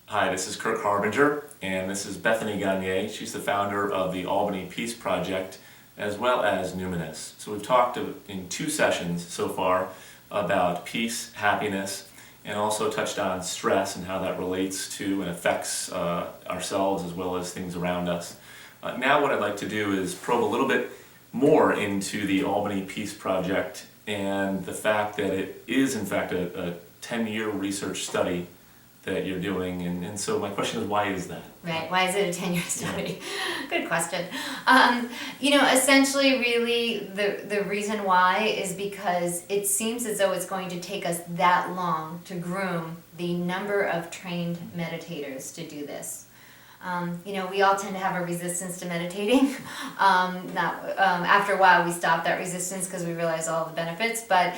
Hi, this is Kirk Harbinger, and this is Bethany Gonyea. She's the founder of the Albany Peace Project, as well as Numinous. So we've talked in 2 sessions so far about peace, happiness, and also touched on stress and how that relates to and affects ourselves as well as things around us. Now what I'd like to do is probe a little bit more into the Albany Peace Project and the fact that it is in fact a 10-year research study that you're doing, and so my question is, why is that? Right, why is it a 10-year study? Good question. Essentially really the reason why is because it seems as though it's going to take us that long to groom the number of trained meditators to do this. We all tend to have a resistance to meditating. After a while we stop that resistance because we realize all the benefits, but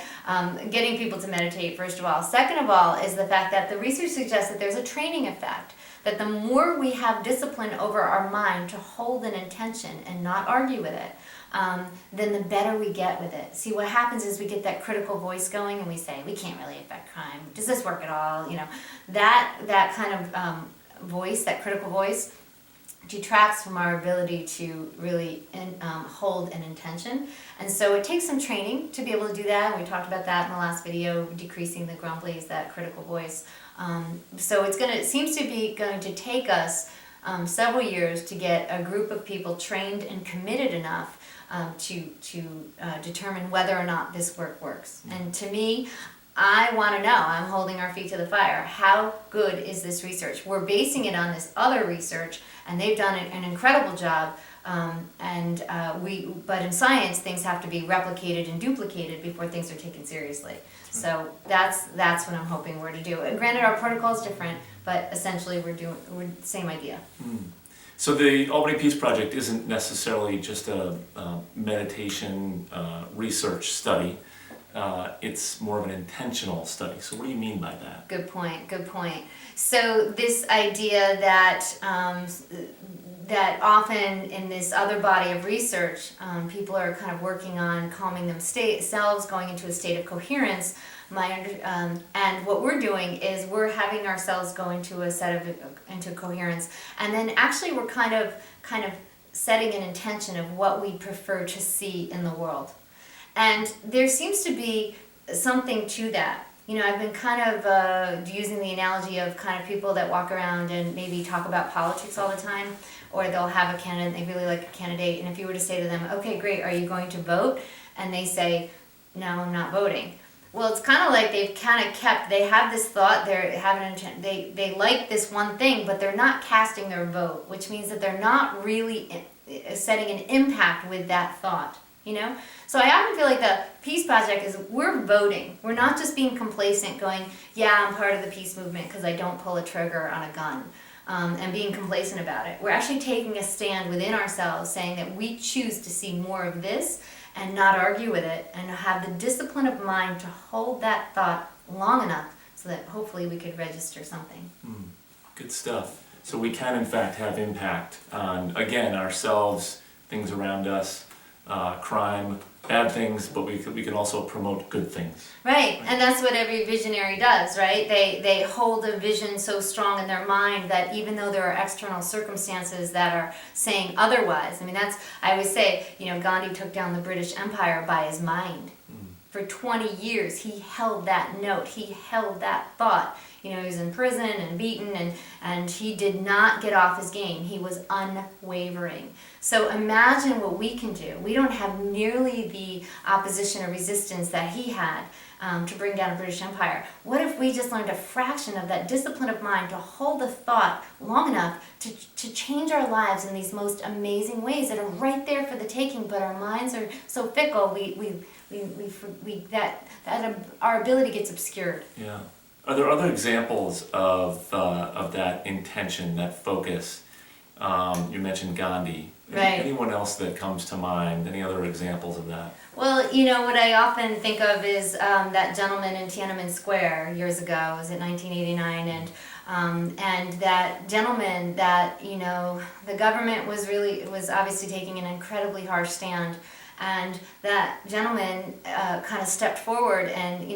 getting people to meditate, first of all. Second of all is the fact that the research suggests that there's a training effect, that the more we have discipline over our mind to hold an intention and not argue with it, then the better we get with it. See, what happens is we get that critical voice going and we say, we can't really affect crime. Does this work at all? That kind of voice, that critical voice, detracts from our ability to really hold an intention. And so it takes some training to be able to do that. And we talked about that in the last video, decreasing the grumblies, that critical voice. So it seems to be going to take us several years to get a group of people trained and committed enough to determine whether or not this work works. And to me, I want to know, I'm holding our feet to the fire, how good is this research? We're basing it on this other research, and they've done an incredible job, but in science, things have to be replicated and duplicated before things are taken seriously. So that's what I'm hoping we're to do. And granted, our protocol is different, but essentially we're the same idea. So the Albany Peace Project isn't necessarily just a meditation research study. It's more of an intentional study. So what do you mean by that? Good point. So this idea that that often in this other body of research, people are kind of working on calming themselves, going into a state of coherence. And what we're doing is we're having ourselves go into into coherence, and then actually we're kind of setting an intention of what we prefer to see in the world. And there seems to be something to that. I've been kind of using the analogy of kind of people that walk around and maybe talk about politics all the time, or they'll have a candidate, they really like a candidate, and if you were to say to them, okay, great, are you going to vote? And they say, no, I'm not voting. Well, it's kind of like they have this thought, they like this one thing, but they're not casting their vote, which means that they're not really setting an impact with that thought. So I often feel like the Peace Project is we're voting. We're not just being complacent going, yeah, I'm part of the peace movement because I don't pull a trigger on a gun, and being complacent about it. We're actually taking a stand within ourselves saying that we choose to see more of this and not argue with it and have the discipline of mind to hold that thought long enough so that hopefully we could register something. Good stuff. So we can in fact have impact on, again, ourselves, things around us, crime, bad things, but we can also promote good things. Right, and that's what every visionary does, right? They hold a vision so strong in their mind that even though there are external circumstances that are saying otherwise, I always say, Gandhi took down the British Empire by his mind. For 20 years, he held that note, he held that thought. He was in prison and beaten, and he did not get off his game. He was unwavering. So imagine what we can do. We don't have nearly the opposition or resistance that he had to bring down a British Empire. What if we just learned a fraction of that discipline of mind to hold a thought long enough to change our lives in these most amazing ways that are right there for the taking, but our minds are so fickle, our ability gets obscured. Yeah. Are there other examples of that intention, that focus? You mentioned Gandhi. Right. Anyone else that comes to mind? Any other examples of that? Well, what I often think of is that gentleman in Tiananmen Square years ago. It was in 1989, and that gentleman that the government was obviously taking an incredibly harsh stand, and that gentleman kind of stepped forward and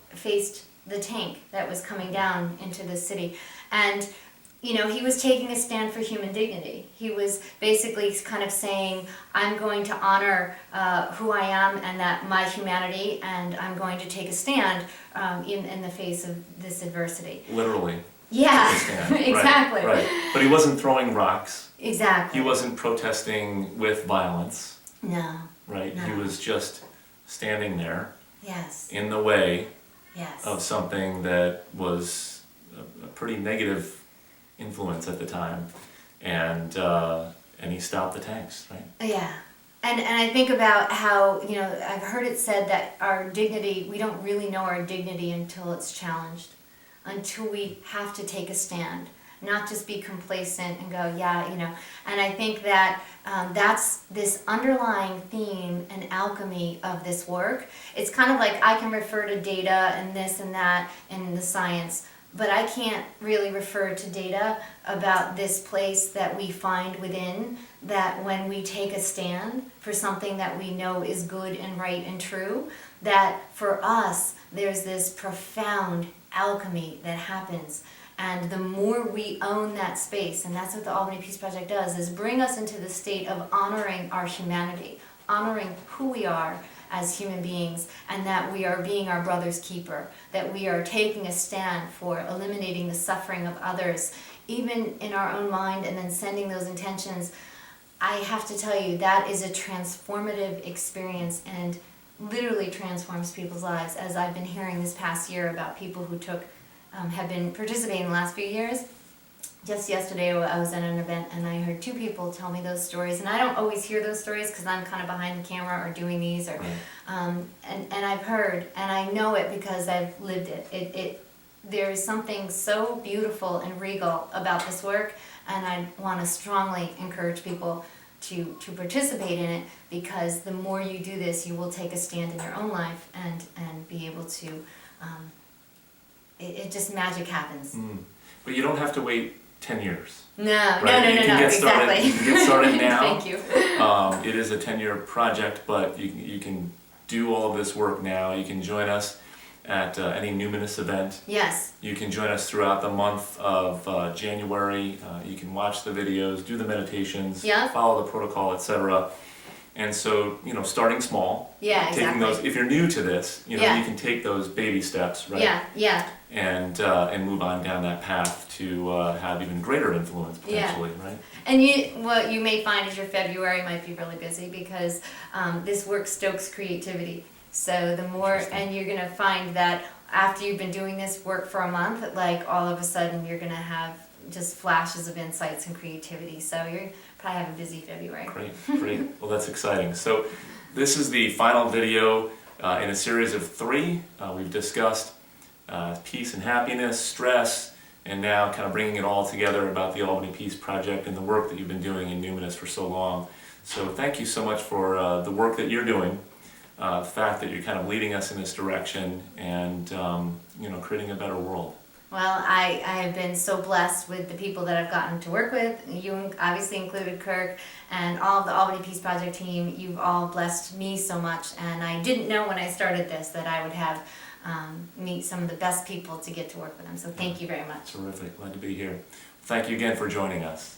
faced the tank that was coming down into the city. And he was taking a stand for human dignity. He was basically kind of saying, I'm going to honor who I am and that my humanity, and I'm going to take a stand in the face of this adversity. Literally. Yeah, Take a stand. exactly. Right. But he wasn't throwing rocks. Exactly. He wasn't protesting with violence. No. Right? No. He was just standing there Yes. in the way Yes. of something that was a pretty negative influence at the time, and he stopped the tanks, right? Yeah. And I think about how, I've heard it said that our dignity, we don't really know our dignity until it's challenged, until we have to take a stand, not just be complacent and go, yeah, And I think that that's this underlying theme and alchemy of this work. It's kind of like I can refer to data and this and that in the science, but I can't really refer to data about this place that we find within, that when we take a stand for something that we know is good and right and true, that for us there's this profound alchemy that happens. And the more we own that space, and that's what the Albany Peace Project does, is bring us into the state of honoring our humanity, honoring who we are as human beings, and that we are being our brother's keeper, that we are taking a stand for eliminating the suffering of others, even in our own mind, and then sending those intentions. I have to tell you, that is a transformative experience and literally transforms people's lives, as I've been hearing this past year about people who have been participating in the last few years. Just yesterday I was at an event and I heard two people tell me those stories, and I don't always hear those stories because I'm kind of behind the camera or doing these, or and I've heard, and I know it because I've lived it. There is something so beautiful and regal about this work, and I want to strongly encourage people to participate in it, because the more you do this, you will take a stand in your own life and be able to it just magic happens. But you don't have to wait 10 years. No, right? no, You can get started, exactly. you can get started now. Thank you. It is a 10-year project, but you can do all of this work now. You can join us at any Numinous event. Yes. You can join us throughout the month of January. You can watch the videos, do the meditations, Yeah. follow the protocol, etc. And so, starting small, Yeah, taking exactly. those, if you're new to this, Yeah. you can take those baby steps, right? Yeah. And move on down that path to have even greater influence potentially, right? And what you may find is your February might be really busy, because this work stokes creativity. So the more, and you're gonna find that after you've been doing this work for a month, like all of a sudden you're gonna have just flashes of insights and creativity. So you're probably have a busy February. Great. Well, that's exciting. So this is the final video in a series of 3. We've discussed peace and happiness, stress, and now kind of bringing it all together about the Albany Peace Project and the work that you've been doing in Numinous for so long. So thank you so much for the work that you're doing, the fact that you're kind of leading us in this direction and creating a better world. Well, I have been so blessed with the people that I've gotten to work with. You obviously included, Kirk, and all of the Albany Peace Project team. You've all blessed me so much, and I didn't know when I started this that I would have meet some of the best people to get to work with them. So thank you very much. Terrific. Glad to be here. Thank you again for joining us.